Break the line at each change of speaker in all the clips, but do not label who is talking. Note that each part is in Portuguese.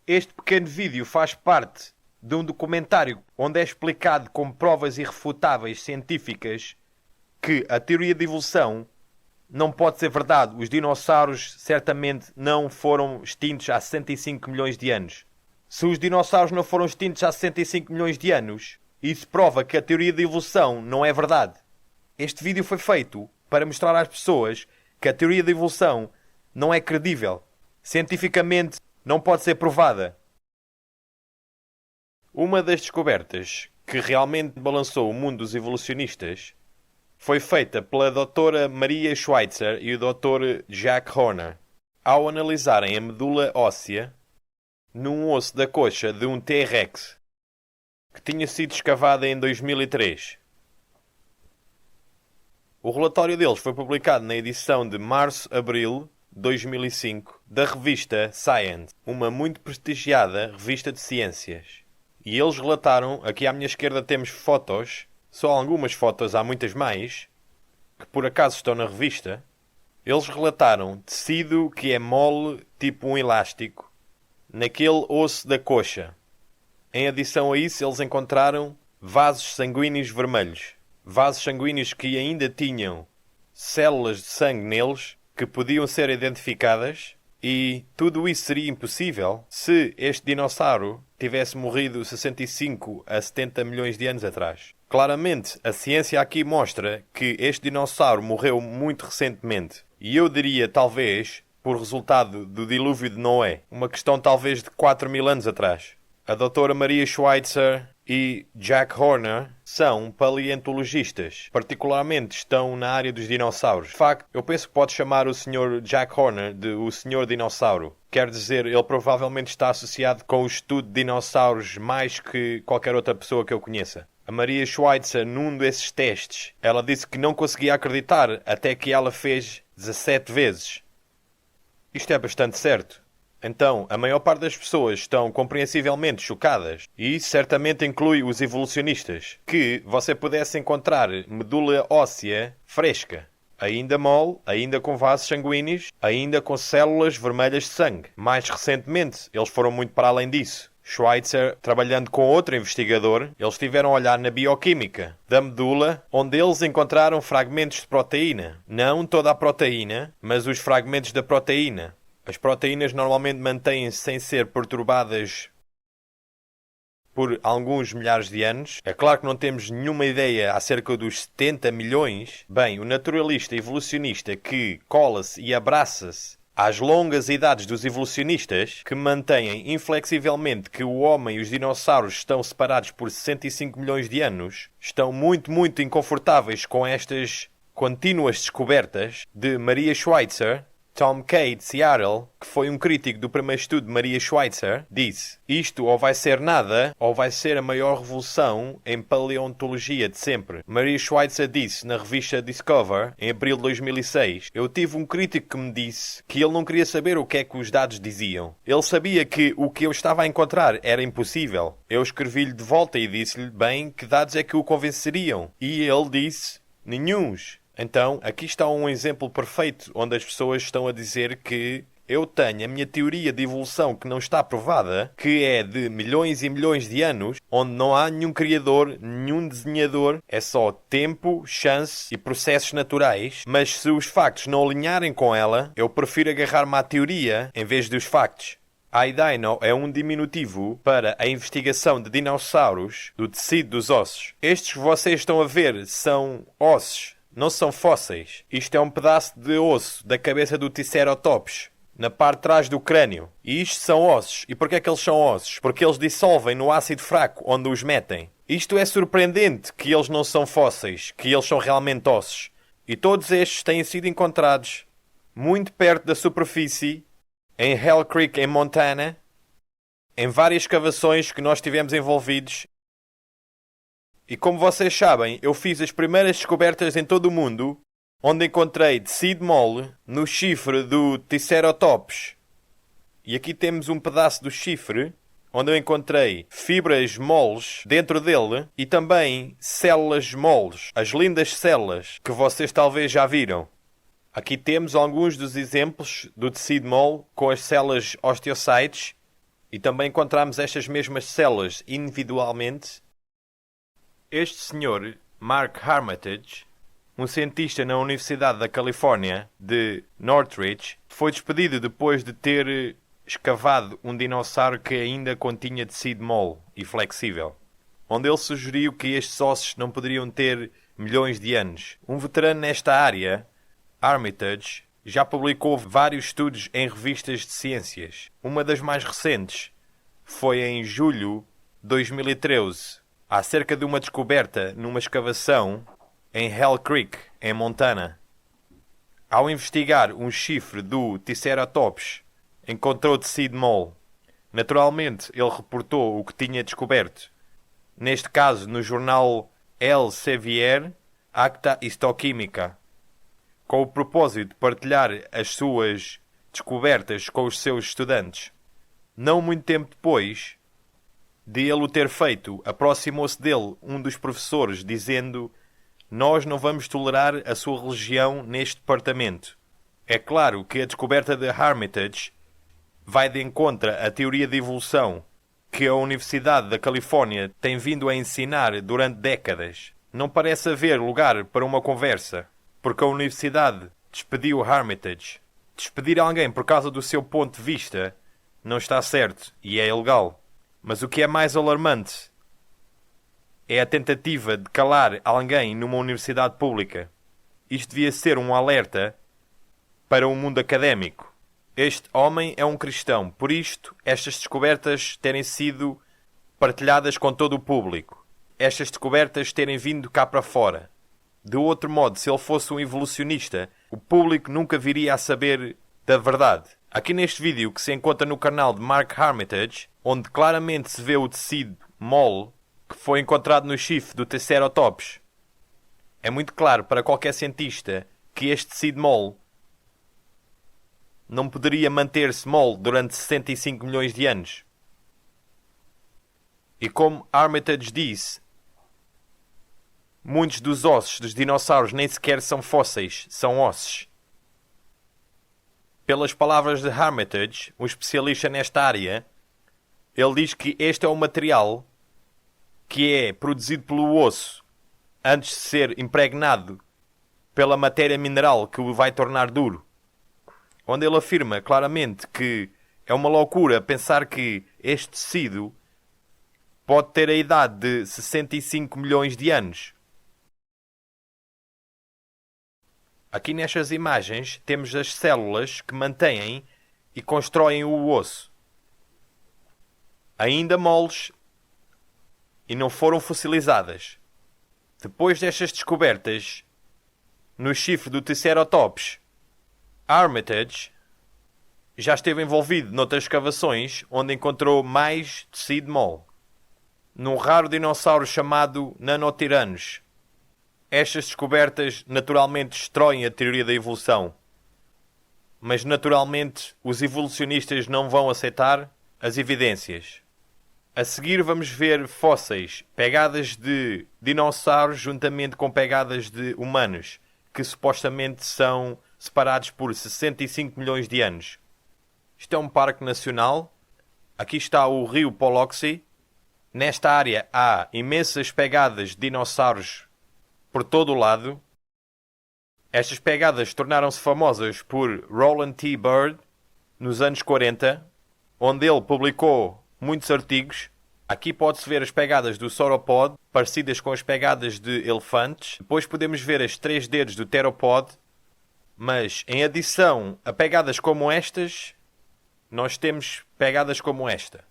Este pequeno vídeo faz parte de um documentário onde é explicado com provas irrefutáveis científicas que a teoria de evolução não pode ser verdade. Os dinossauros certamente não foram extintos há 65 milhões de anos. Se os dinossauros não foram extintos há 65 milhões de anos, isso prova que a teoria de evolução não é verdade. Este vídeo foi feito para mostrar às pessoas que a teoria de evolução não é credível. Cientificamente não pode ser provada. Uma das descobertas que realmente balançou o mundo dos evolucionistas foi feita pela doutora Maria Schweitzer e o Dr. Jack Horner ao analisarem a medula óssea num osso da coxa de um T-Rex que tinha sido escavada em 2003. O relatório deles foi publicado na edição de março-abril de 2005 da revista Science, uma muito prestigiada revista de ciências. E eles relataram, aqui à minha esquerda temos fotos, só algumas fotos, há muitas mais, que por acaso estão na revista. Eles relataram tecido que é mole, tipo um elástico, naquele osso da coxa. Em adição a isso, eles encontraram vasos sanguíneos vermelhos. Vasos sanguíneos que ainda tinham células de sangue neles que podiam ser identificadas, e tudo isso seria impossível se este dinossauro tivesse morrido 65 a 70 milhões de anos atrás. Claramente, a ciência aqui mostra que este dinossauro morreu muito recentemente. E eu diria, talvez, por resultado do dilúvio de Noé. Uma questão talvez de 4.000 anos atrás. A doutora Maria Schweitzer e Jack Horner são paleontologistas. Particularmente estão na área dos dinossauros. De facto, eu penso que pode chamar o Sr. Jack Horner de o Sr. Dinossauro. Quer dizer, ele provavelmente está associado com o estudo de dinossauros mais que qualquer outra pessoa que eu conheça. A Maria Schweitzer, num desses testes, ela disse que não conseguia acreditar até que ela fez 17 vezes. Isto é bastante certo. Então, a maior parte das pessoas estão compreensivelmente chocadas. E isso certamente inclui os evolucionistas. Que você pudesse encontrar medula óssea fresca, ainda mole, ainda com vasos sanguíneos, ainda com células vermelhas de sangue. Mais recentemente, eles foram muito para além disso. Schweitzer, trabalhando com outro investigador, eles estiveram a olhar na bioquímica da medula, onde eles encontraram fragmentos de proteína. Não toda a proteína, mas os fragmentos da proteína. As proteínas normalmente mantêm-se sem ser perturbadas por alguns milhares de anos. É claro que não temos nenhuma ideia acerca dos 70 milhões. Bem, o naturalista evolucionista que cola-se e abraça-se às longas idades dos evolucionistas, que mantêm inflexivelmente que o homem e os dinossauros estão separados por 65 milhões de anos, estão muito inconfortáveis com estas contínuas descobertas de Maria Schweitzer. Tom Kay, de Seattle, que foi um crítico do primeiro estudo de Maria Schweitzer, disse: isto ou vai ser nada, ou vai ser a maior revolução em paleontologia de sempre. Maria Schweitzer disse na revista Discover, em abril de 2006, eu tive um crítico que me disse que ele não queria saber o que é que os dados diziam. Ele sabia que o que eu estava a encontrar era impossível. Eu escrevi-lhe de volta e disse-lhe, bem, que dados é que o convenceriam? E ele disse, nenhuns. Então, aqui está um exemplo perfeito onde as pessoas estão a dizer que eu tenho a minha teoria de evolução que não está provada, que é de milhões e milhões de anos, onde não há nenhum criador, nenhum desenhador, é só tempo, chance e processos naturais, mas se os factos não alinharem com ela, eu prefiro agarrar-me à teoria em vez dos factos. iDino é um diminutivo para a investigação de dinossauros do tecido dos ossos. Estes que vocês estão a ver são ossos. Não são fósseis. Isto é um pedaço de osso da cabeça do Triceratops, na parte de trás do crânio. E isto são ossos. E porquê é que eles são ossos? Porque eles dissolvem no ácido fraco onde os metem. Isto é surpreendente que eles não são fósseis, que eles são realmente ossos. E todos estes têm sido encontrados muito perto da superfície, em Hell Creek, em Montana, em várias escavações que nós tivemos envolvidos. E como vocês sabem, eu fiz as primeiras descobertas em todo o mundo, onde encontrei tecido mole no chifre do Triceratops. E aqui temos um pedaço do chifre, onde eu encontrei fibras moles dentro dele e também células moles, as lindas células que vocês talvez já viram. Aqui temos alguns dos exemplos do tecido mole com as células osteocytes e também encontramos estas mesmas células individualmente. Este senhor, Mark Armitage, um cientista na Universidade da Califórnia de Northridge, foi despedido depois de ter escavado um dinossauro que ainda continha tecido mole e flexível, onde ele sugeriu que estes ossos não poderiam ter milhões de anos. Um veterano nesta área, Armitage, já publicou vários estudos em revistas de ciências. Uma das mais recentes foi em julho de 2013, acerca de uma descoberta numa escavação em Hell Creek, em Montana. Ao investigar um chifre do Triceratops, encontrou tecido mole. Naturalmente, ele reportou o que tinha descoberto. Neste caso, no jornal Elsevier Acta Histoquímica, com o propósito de partilhar as suas descobertas com os seus estudantes. Não muito tempo depois de ele o ter feito, aproximou-se dele um dos professores, dizendo: "Nós não vamos tolerar a sua religião neste departamento." É claro que a descoberta de Armitage vai de encontro à teoria de evolução que a Universidade da Califórnia tem vindo a ensinar durante décadas. Não parece haver lugar para uma conversa, porque a Universidade despediu Armitage. Despedir alguém por causa do seu ponto de vista não está certo e é ilegal. Mas o que é mais alarmante é a tentativa de calar alguém numa universidade pública. Isto devia ser um alerta para o mundo académico. Este homem é um cristão, por isto, estas descobertas terem sido partilhadas com todo o público. Estas descobertas terem vindo cá para fora. De outro modo, se ele fosse um evolucionista, o público nunca viria a saber da verdade. Aqui neste vídeo que se encontra no canal de Mark Armitage, onde claramente se vê o tecido mole que foi encontrado no chifre do Triceratops, é muito claro para qualquer cientista que este tecido mole não poderia manter-se mole durante 65 milhões de anos. E como Armitage disse, muitos dos ossos dos dinossauros nem sequer são fósseis, são ossos. Pelas palavras de Armitage, um especialista nesta área, ele diz que este é o material que é produzido pelo osso antes de ser impregnado pela matéria mineral que o vai tornar duro. Onde ele afirma claramente que é uma loucura pensar que este tecido pode ter a idade de 65 milhões de anos. Aqui nestas imagens temos as células que mantêm e constroem o osso. Ainda moles e não foram fossilizadas. Depois destas descobertas no chifre do Triceratops, Armitage já esteve envolvido noutras escavações onde encontrou mais tecido mole. Num raro dinossauro chamado Nanotiranos. Estas descobertas naturalmente destroem a teoria da evolução. Mas naturalmente os evolucionistas não vão aceitar as evidências. A seguir vamos ver fósseis, pegadas de dinossauros juntamente com pegadas de humanos, que supostamente são separados por 65 milhões de anos. Isto é um parque nacional. Aqui está o rio Poloxi. Nesta área há imensas pegadas de dinossauros por todo o lado. Estas pegadas tornaram-se famosas por Roland T. Byrd nos anos 40, onde ele publicou muitos artigos. Aqui pode-se ver as pegadas do sauropod, parecidas com as pegadas de elefantes. Depois podemos ver as 3 dedos do teropod. Mas, em adição a pegadas como estas, nós temos pegadas como esta.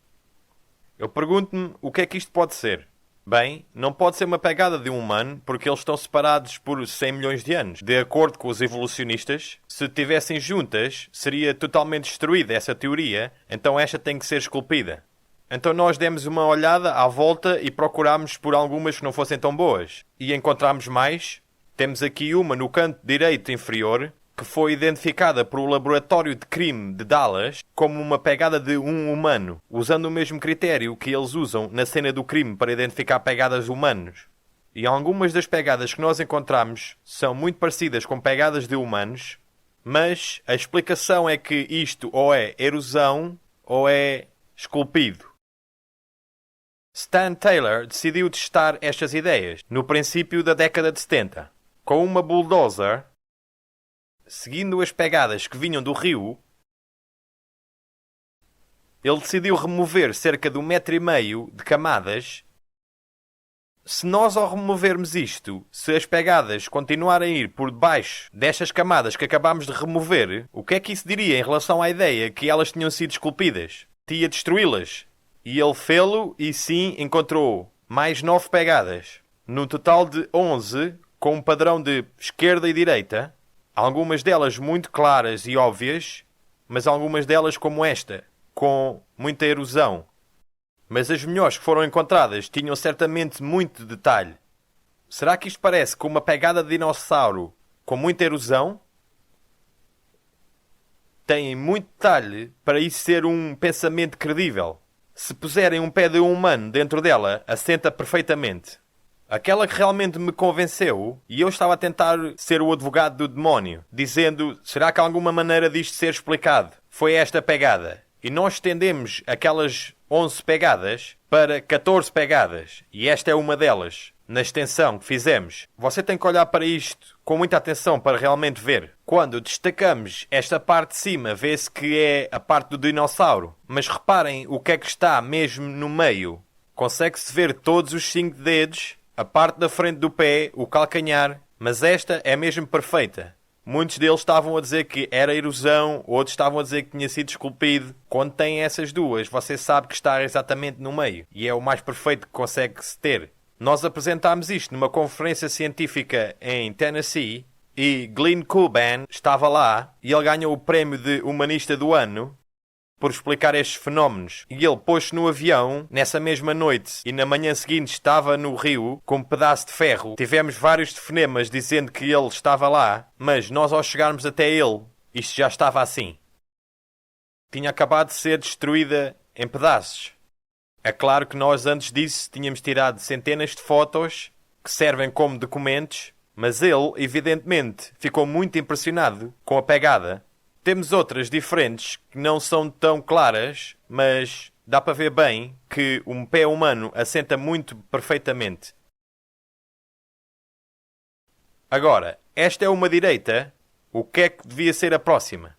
Eu pergunto-me o que é que isto pode ser. Bem, não pode ser uma pegada de um humano, porque eles estão separados por 100 milhões de anos. De acordo com os evolucionistas, se estivessem juntas, seria totalmente destruída essa teoria, então esta tem que ser esculpida. Então nós demos uma olhada à volta e procurámos por algumas que não fossem tão boas. E encontramos mais. Temos aqui uma no canto direito inferior, que foi identificada por o Laboratório de Crime de Dallas como uma pegada de um humano, usando o mesmo critério que eles usam na cena do crime para identificar pegadas de humanos. E algumas das pegadas que nós encontramos são muito parecidas com pegadas de humanos, mas a explicação é que isto ou é erosão ou é esculpido. Stan Taylor decidiu testar estas ideias no princípio da década de 70. Com uma bulldozer, seguindo as pegadas que vinham do rio, ele decidiu remover cerca de 1,5 metro de camadas. Se nós, ao removermos isto, se as pegadas continuarem a ir por debaixo destas camadas que acabámos de remover, o que é que isso diria em relação à ideia que elas tinham sido esculpidas? Ia destruí-las. E ele fê-lo e sim encontrou mais 9 pegadas. Num total de 11, com um padrão de esquerda e direita. Algumas delas muito claras e óbvias, mas algumas delas como esta, com muita erosão. Mas as melhores que foram encontradas tinham certamente muito detalhe. Será que isto parece com uma pegada de dinossauro com muita erosão? Tem muito detalhe para isso ser um pensamento credível. Se puserem um pé de um humano dentro dela, assenta perfeitamente. Aquela que realmente me convenceu, e eu estava a tentar ser o advogado do demónio, dizendo, será que há alguma maneira disto ser explicado? Foi esta pegada. E nós estendemos aquelas 11 pegadas para 14 pegadas. E esta é uma delas, na extensão que fizemos. Você tem que olhar para isto com muita atenção para realmente ver. Quando destacamos esta parte de cima, vê-se que é a parte do dinossauro. Mas reparem o que é que está mesmo no meio. Consegue-se ver todos os 5 dedos, a parte da frente do pé, o calcanhar. Mas esta é mesmo perfeita. Muitos deles estavam a dizer que era erosão, outros estavam a dizer que tinha sido esculpido. Quando tem essas duas, você sabe que está exatamente no meio. E é o mais perfeito que consegue-se ter. Nós apresentámos isto numa conferência científica em Tennessee e Glenn Coban estava lá e ele ganhou o prémio de Humanista do Ano por explicar estes fenómenos. E ele pôs-se no avião nessa mesma noite e na manhã seguinte estava no rio com um pedaço de ferro. Tivemos vários telefonemas dizendo que ele estava lá, mas nós ao chegarmos até ele, isto já estava assim. Tinha acabado de ser destruída em pedaços. É claro que nós antes disso tínhamos tirado centenas de fotos que servem como documentos, mas ele, evidentemente, ficou muito impressionado com a pegada. Temos outras diferentes que não são tão claras, mas dá para ver bem que um pé humano assenta muito perfeitamente. Agora, esta é uma direita. O que é que devia ser a próxima?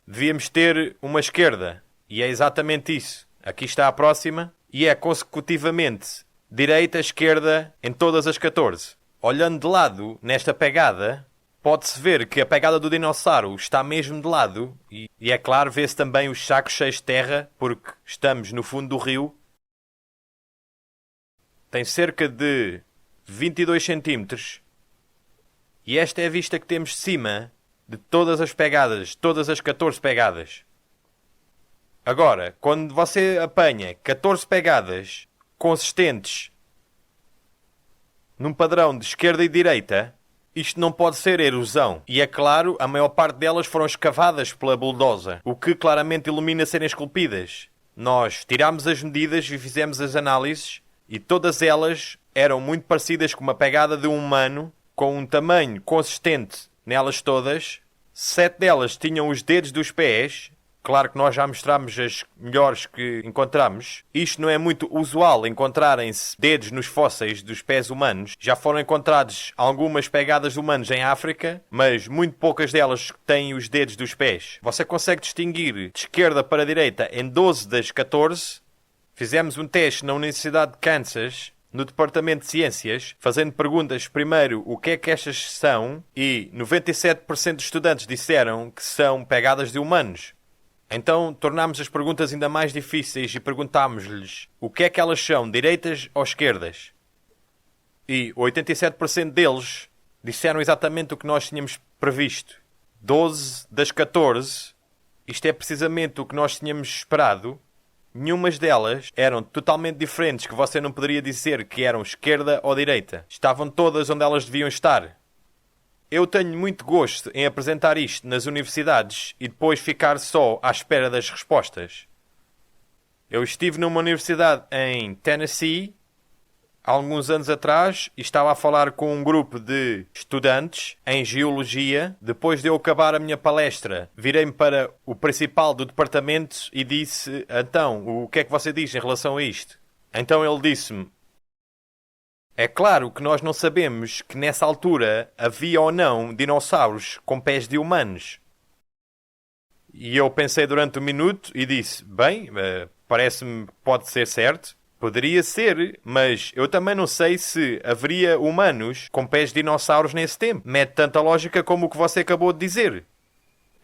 Devíamos ter uma esquerda. E é exatamente isso. Aqui está a próxima. E é consecutivamente direita, esquerda em todas as 14. Olhando de lado nesta pegada, pode-se ver que a pegada do dinossauro está mesmo de lado e é claro, vê-se também os sacos cheios de terra, porque estamos no fundo do rio. Tem cerca de 22 centímetros e esta é a vista que temos de cima de todas as pegadas, todas as 14 pegadas. Agora, quando você apanha 14 pegadas consistentes num padrão de esquerda e direita, isto não pode ser erosão. E é claro, a maior parte delas foram escavadas pela bulldozer, o que claramente ilumina serem esculpidas. Nós tirámos as medidas e fizemos as análises e todas elas eram muito parecidas com uma pegada de um humano, com um tamanho consistente nelas todas. 7 delas tinham os dedos dos pés. Claro que nós já mostramos as melhores que encontramos. Isto não é muito usual, encontrarem-se dedos nos fósseis dos pés humanos. Já foram encontrados algumas pegadas de humanos em África, mas muito poucas delas têm os dedos dos pés. Você consegue distinguir de esquerda para a direita em 12 das 14. Fizemos um teste na Universidade de Kansas, no Departamento de Ciências, fazendo perguntas primeiro o que é que estas são, e 97% dos estudantes disseram que são pegadas de humanos. Então tornámos as perguntas ainda mais difíceis e perguntámos-lhes o que é que elas são, direitas ou esquerdas. E 87% deles disseram exatamente o que nós tínhamos previsto. 12 das 14, isto é precisamente o que nós tínhamos esperado. Nenhumas delas eram totalmente diferentes, que você não poderia dizer que eram esquerda ou direita. Estavam todas onde elas deviam estar. Eu tenho muito gosto em apresentar isto nas universidades e depois ficar só à espera das respostas. Eu estive numa universidade em Tennessee há alguns anos atrás e estava a falar com um grupo de estudantes em Geologia. Depois de eu acabar a minha palestra, virei-me para o principal do departamento e disse: então, o que é que você diz em relação a isto? Então ele disse-me: é claro que nós não sabemos que nessa altura havia ou não dinossauros com pés de humanos. E eu pensei durante um minuto e disse: bem, parece-me que pode ser certo. Poderia ser, mas eu também não sei se haveria humanos com pés de dinossauros nesse tempo. Mete tanta lógica como o que você acabou de dizer.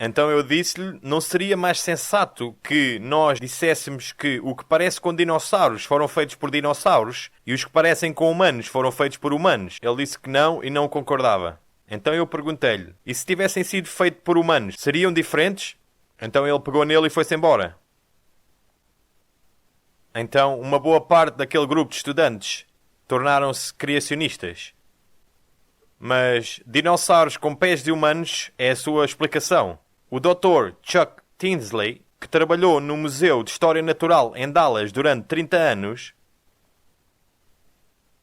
Então eu disse-lhe: não seria mais sensato que nós disséssemos que o que parece com dinossauros foram feitos por dinossauros e os que parecem com humanos foram feitos por humanos? Ele disse que não e não concordava. Então eu perguntei-lhe: e se tivessem sido feitos por humanos, seriam diferentes? Então ele pegou nele e foi-se embora. Então uma boa parte daquele grupo de estudantes tornaram-se criacionistas. Mas dinossauros com pés de humanos é a sua explicação. O Dr. Chuck Tinsley, que trabalhou no Museu de História Natural em Dallas durante 30 anos,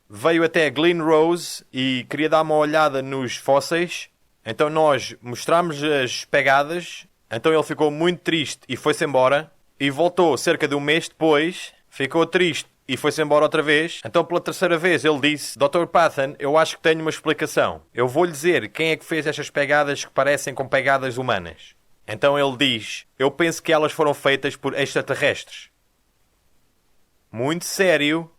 veio até Glen Rose e queria dar uma olhada nos fósseis. Então nós mostramos as pegadas. Então ele ficou muito triste e foi-se embora. E voltou cerca de um mês depois, ficou triste e foi-se embora outra vez. Então pela terceira vez ele disse: Dr. Patton, eu acho que tenho uma explicação. Eu vou-lhe dizer quem é que fez estas pegadas que parecem com pegadas humanas. Então ele diz: eu penso que elas foram feitas por extraterrestres. Muito sério.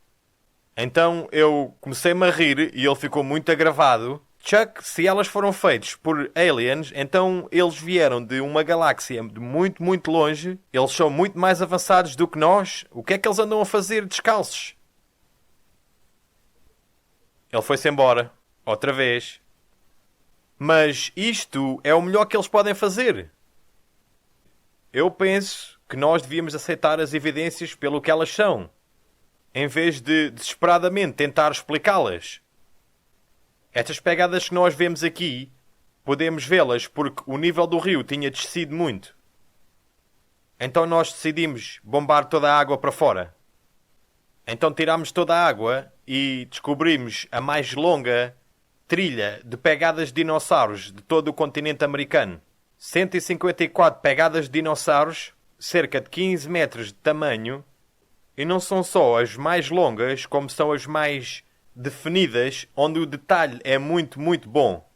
Então eu comecei-me a rir e ele ficou muito agravado. Chuck, se elas foram feitas por aliens, então eles vieram de uma galáxia de muito, muito longe. Eles são muito mais avançados do que nós. O que é que eles andam a fazer descalços? Ele foi-se embora. Outra vez. Mas isto é o melhor que eles podem fazer. Eu penso que nós devíamos aceitar as evidências pelo que elas são, em vez de desesperadamente tentar explicá-las. Estas pegadas que nós vemos aqui, podemos vê-las porque o nível do rio tinha descido muito. Então nós decidimos bombar toda a água para fora. Então tirámos toda a água e descobrimos a mais longa trilha de pegadas de dinossauros de todo o continente americano. 154 pegadas de dinossauros, cerca de 15 metros de tamanho, e não são só as mais longas, como são as mais definidas, onde o detalhe é muito, muito bom.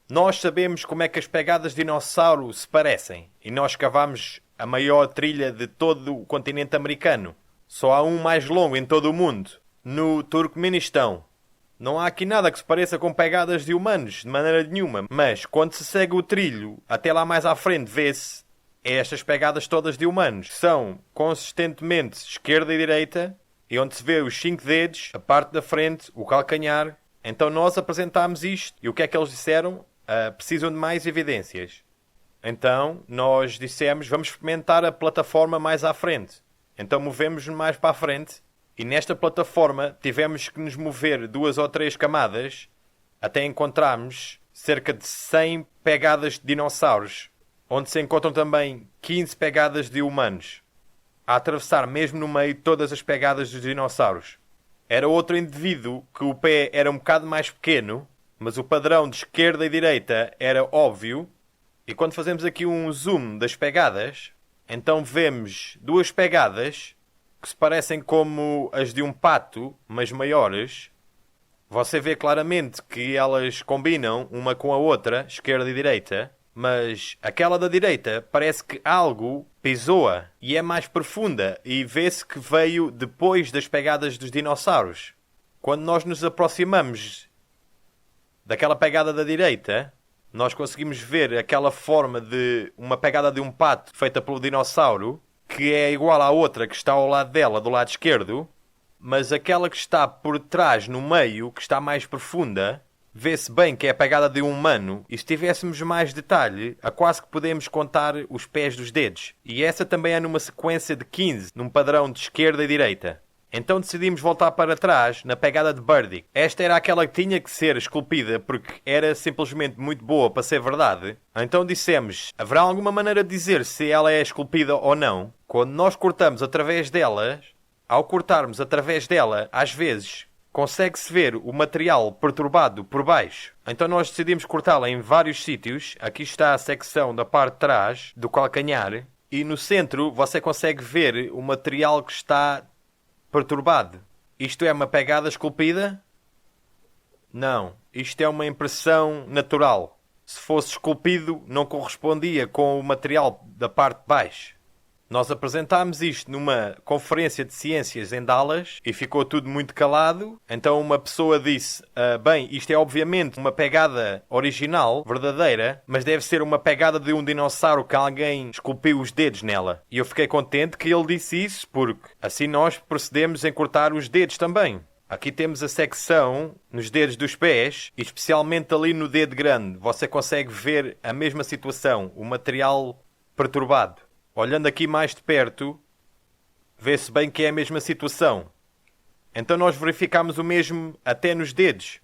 Nós sabemos como é que as pegadas de dinossauro se parecem, e nós cavamos a maior trilha de todo o continente americano. Só há um mais longo em todo o mundo, no Turcomenistão. Não há aqui nada que se pareça com pegadas de humanos, de maneira nenhuma. Mas, quando se segue o trilho, até lá mais à frente, vê-se estas pegadas todas de humanos. São, consistentemente, esquerda e direita, e onde se vê os 5 dedos, a parte da frente, o calcanhar. Então nós apresentámos isto. E o que é que eles disseram? Precisam de mais evidências. Então, nós dissemos: vamos experimentar a plataforma mais à frente. Então movemos-nos mais para a frente. E nesta plataforma tivemos que nos mover 2 ou 3 camadas até encontrarmos cerca de 100 pegadas de dinossauros, onde se encontram também 15 pegadas de humanos, a atravessar mesmo no meio todas as pegadas dos dinossauros. Era outro indivíduo que o pé era um bocado mais pequeno, mas o padrão de esquerda e direita era óbvio. E quando fazemos aqui um zoom das pegadas, então vemos 2 pegadas que se parecem como as de um pato, mas maiores. Você vê claramente que elas combinam uma com a outra, esquerda e direita, mas aquela da direita parece que algo pisou-a e é mais profunda e vê-se que veio depois das pegadas dos dinossauros. Quando nós nos aproximamos daquela pegada da direita, nós conseguimos ver aquela forma de uma pegada de um pato feita pelo dinossauro, que é igual à outra que está ao lado dela, do lado esquerdo, mas aquela que está por trás, no meio, que está mais profunda, vê-se bem que é a pegada de um humano, e se tivéssemos mais detalhe, a quase que podemos contar os pés dos dedos. E essa também é numa sequência de 15, num padrão de esquerda e direita. Então decidimos voltar para trás, na pegada de Burdick. Esta era aquela que tinha que ser esculpida porque era simplesmente muito boa para ser verdade. Então dissemos: haverá alguma maneira de dizer se ela é esculpida ou não? Quando nós cortamos através delas, ao cortarmos através dela, às vezes consegue-se ver o material perturbado por baixo. Então nós decidimos cortá-la em vários sítios. Aqui está a secção da parte de trás do calcanhar. E no centro você consegue ver o material que está perturbado. Isto é uma pegada esculpida? Não. Isto é uma impressão natural. Se fosse esculpido, não correspondia com o material da parte de baixo. Nós apresentámos isto numa conferência de ciências em Dallas e ficou tudo muito calado. Então uma pessoa disse, bem, isto é obviamente uma pegada original, verdadeira, mas deve ser uma pegada de um dinossauro que alguém esculpiu os dedos nela. E eu fiquei contente que ele disse isso, porque assim nós procedemos em cortar os dedos também. Aqui temos a secção nos dedos dos pés, e especialmente ali no dedo grande. Você consegue ver a mesma situação, o material perturbado. Olhando aqui mais de perto, vê-se bem que é a mesma situação. Então nós verificamos o mesmo até nos dedos.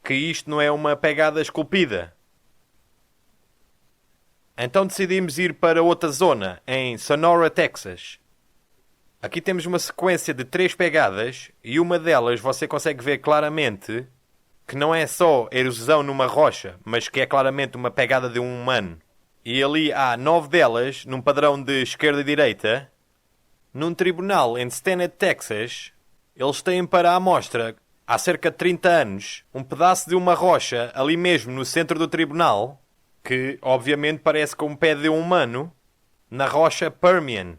Que isto não é uma pegada esculpida. Então decidimos ir para outra zona, em Sonora, Texas. Aqui temos uma sequência de 3 pegadas e uma delas você consegue ver claramente que não é só erosão numa rocha, mas que é claramente uma pegada de um humano. E ali há 9 delas, num padrão de esquerda e direita. Num tribunal em Stanton, Texas, eles têm para a amostra, há cerca de 30 anos, um pedaço de uma rocha ali mesmo no centro do tribunal, que obviamente parece com um pé de um humano, na rocha Permian,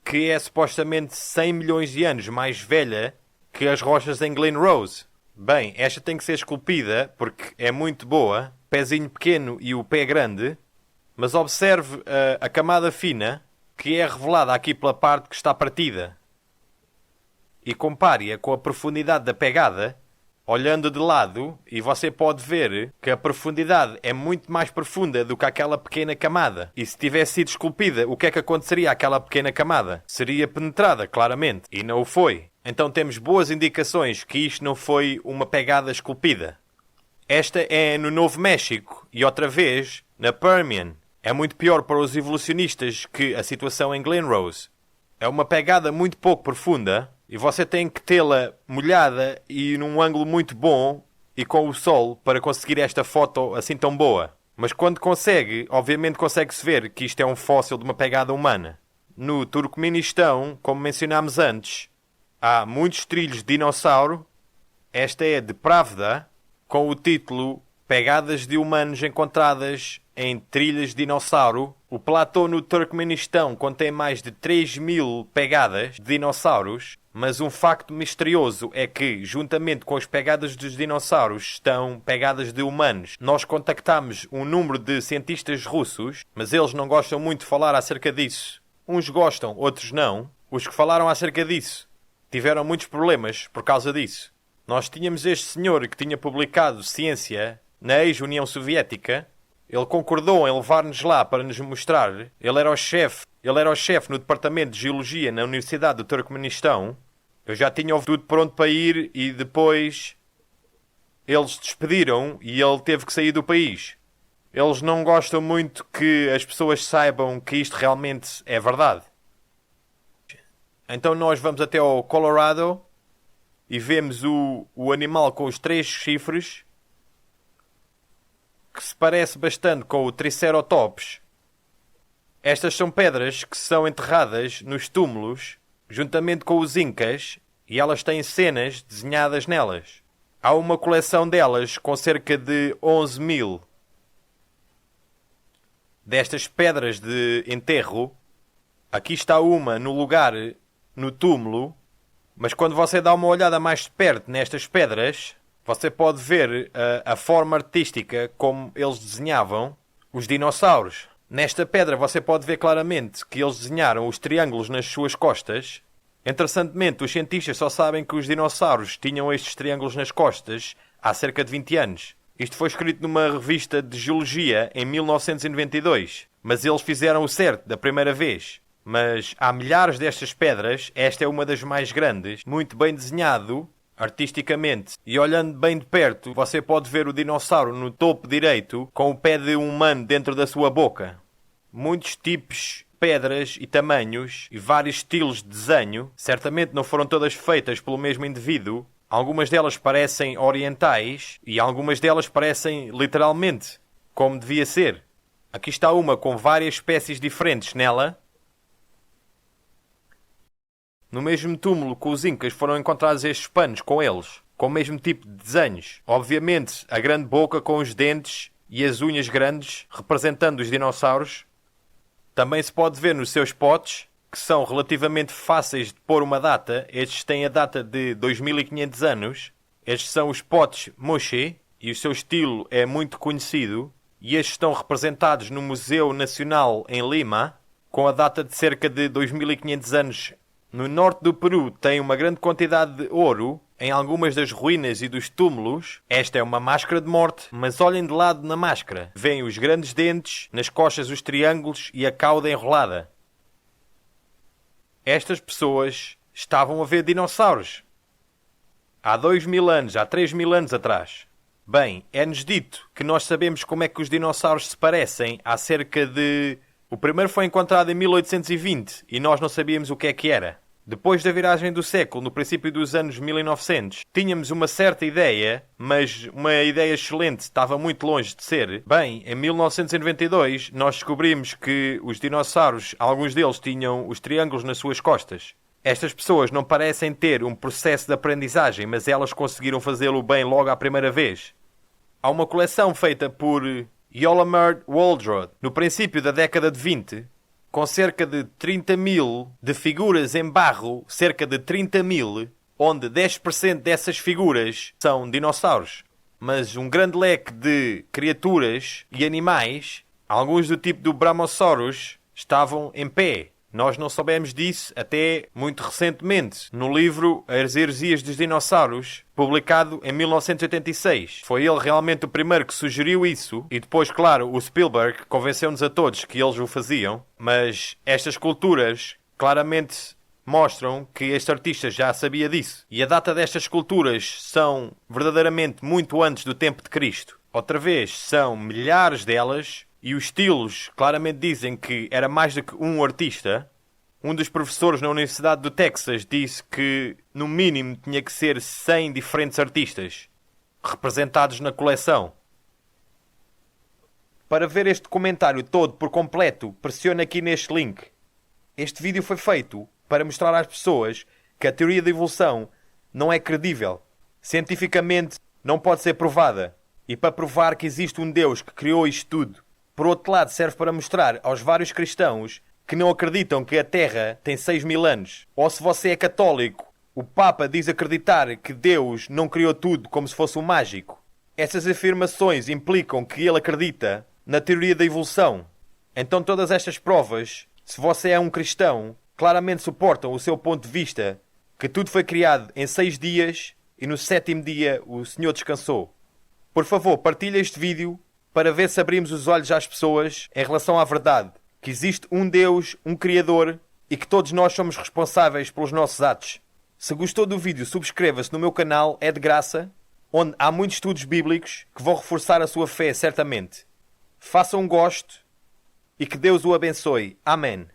que é supostamente 100 milhões de anos mais velha que as rochas em Glen Rose. Bem, esta tem que ser esculpida porque é muito boa, pezinho pequeno e o pé grande. Mas observe a camada fina que é revelada aqui pela parte que está partida. E compare-a com a profundidade da pegada, olhando de lado, e você pode ver que a profundidade é muito mais profunda do que aquela pequena camada. E se tivesse sido esculpida, o que é que aconteceria àquela pequena camada? Seria penetrada, claramente, e não o foi. Então temos boas indicações que isto não foi uma pegada esculpida. Esta é no Novo México, e outra vez, na Permian. É muito pior para os evolucionistas que a situação em Glen Rose. É uma pegada muito pouco profunda e você tem que tê-la molhada e num ângulo muito bom e com o sol para conseguir esta foto assim tão boa. Mas quando consegue, obviamente consegue-se ver que isto é um fóssil de uma pegada humana. No Turcomenistão, como mencionámos antes, há muitos trilhos de dinossauro. Esta é de Pravda, com o título Pegadas de humanos encontradas em trilhas de dinossauro. O platô no Turcomenistão contém mais de 3.000 pegadas de dinossauros, mas um facto misterioso é que, juntamente com as pegadas dos dinossauros, estão pegadas de humanos. Nós contactámos um número de cientistas russos, mas eles não gostam muito de falar acerca disso. Uns gostam, outros não. Os que falaram acerca disso tiveram muitos problemas por causa disso. Nós tínhamos este senhor que tinha publicado ciência na ex-União Soviética. Ele concordou em levar-nos lá para nos mostrar. Ele era o chefe no departamento de Geologia na Universidade do Turcomenistão. Eu já tinha tudo pronto para ir e depois eles despediram e ele teve que sair do país. Eles não gostam muito que as pessoas saibam que isto realmente é verdade. Então nós vamos até ao Colorado e vemos o animal com os 3 chifres, que se parece bastante com o Triceratops. Estas são pedras que são enterradas nos túmulos, juntamente com os Incas, e elas têm cenas desenhadas nelas. Há uma coleção delas com cerca de 11.000 destas pedras de enterro. Aqui está uma no lugar, no túmulo, mas quando você dá uma olhada mais de perto nestas pedras, você pode ver a forma artística como eles desenhavam os dinossauros. Nesta pedra você pode ver claramente que eles desenharam os triângulos nas suas costas. Interessantemente, os cientistas só sabem que os dinossauros tinham estes triângulos nas costas há cerca de 20 anos. Isto foi escrito numa revista de Geologia em 1992, mas eles fizeram o certo da primeira vez. Mas há milhares destas pedras, esta é uma das mais grandes, muito bem desenhado artisticamente. E olhando bem de perto, você pode ver o dinossauro no topo direito com o pé de um humano dentro da sua boca. Muitos tipos pedras e tamanhos e vários estilos de desenho. Certamente não foram todas feitas pelo mesmo indivíduo. Algumas delas parecem orientais e algumas delas parecem literalmente como devia ser. Aqui está uma com várias espécies diferentes nela. No mesmo túmulo que os incas foram encontrados estes panos com eles, com o mesmo tipo de desenhos. Obviamente, a grande boca com os dentes e as unhas grandes, representando os dinossauros. Também se pode ver nos seus potes, que são relativamente fáceis de pôr uma data. Estes têm a data de 2500 anos. Estes são os potes Moche, e o seu estilo é muito conhecido. E estes estão representados no Museu Nacional em Lima, com a data de cerca de 2500 anos. No norte do Peru tem uma grande quantidade de ouro em algumas das ruínas e dos túmulos. Esta é uma máscara de morte, mas olhem de lado na máscara. Vêem os grandes dentes, nas costas os triângulos e a cauda enrolada. Estas pessoas estavam a ver dinossauros. Há 2000 anos, há 3000 anos atrás. Bem, é-nos dito que nós sabemos como é que os dinossauros se parecem há cerca de... O primeiro foi encontrado em 1820 e nós não sabíamos o que é que era. Depois da viragem do século, no princípio dos anos 1900, tínhamos uma certa ideia, mas uma ideia excelente, estava muito longe de ser. Bem, em 1992, nós descobrimos que os dinossauros, alguns deles tinham os triângulos nas suas costas. Estas pessoas não parecem ter um processo de aprendizagem, mas elas conseguiram fazê-lo bem logo à primeira vez. Há uma coleção feita por Yolamert Waldrod, no princípio da década de 20, com cerca de 30.000 de figuras em barro, cerca de 30.000, onde 10% dessas figuras são dinossauros. Mas um grande leque de criaturas e animais, alguns do tipo do Brachiosaurus, estavam em pé. Nós não soubemos disso até muito recentemente, no livro As Heresias dos Dinossauros, publicado em 1986. Foi ele realmente o primeiro que sugeriu isso, e depois, claro, o Spielberg convenceu-nos a todos que eles o faziam, mas estas esculturas claramente mostram que este artista já sabia disso. E a data destas esculturas são verdadeiramente muito antes do tempo de Cristo. Outra vez, são milhares delas. E os estilos claramente dizem que era mais do que um artista. Um dos professores na Universidade do Texas disse que, no mínimo, tinha que ser 100 diferentes artistas representados na coleção. Para ver este documentário todo por completo, pressione aqui neste link. Este vídeo foi feito para mostrar às pessoas que a teoria da evolução não é credível. Cientificamente não pode ser provada. E para provar que existe um Deus que criou isto tudo. Por outro lado, serve para mostrar aos vários cristãos que não acreditam que a Terra tem 6.000 anos. Ou se você é católico, o Papa diz acreditar que Deus não criou tudo como se fosse um mágico. Essas afirmações implicam que ele acredita na teoria da evolução. Então todas estas provas, se você é um cristão, claramente suportam o seu ponto de vista que tudo foi criado em 6 dias e no 7º dia o Senhor descansou. Por favor, partilhe este vídeo para ver se abrimos os olhos às pessoas em relação à verdade, que existe um Deus, um Criador, e que todos nós somos responsáveis pelos nossos atos. Se gostou do vídeo, subscreva-se no meu canal, é de graça, onde há muitos estudos bíblicos que vão reforçar a sua fé, certamente. Faça um gosto e que Deus o abençoe. Amém.